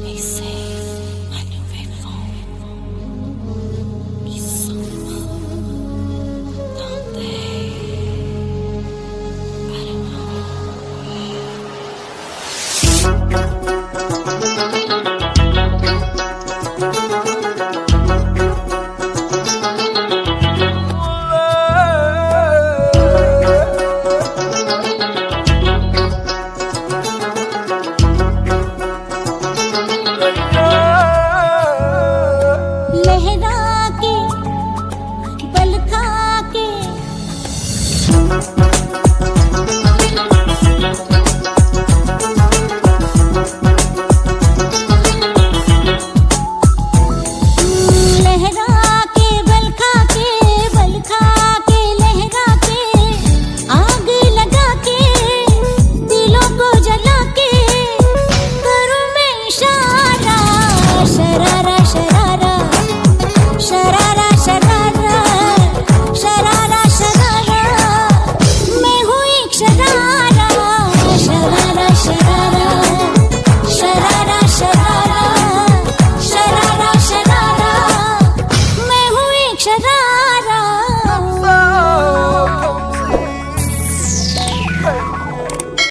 They say my new iPhone is so good, don't they? I don't लहरा के बल खा के लहरा के बल खा के लहरा के आग लगा के दिलों को जला के करूं मैं इशारा शरारा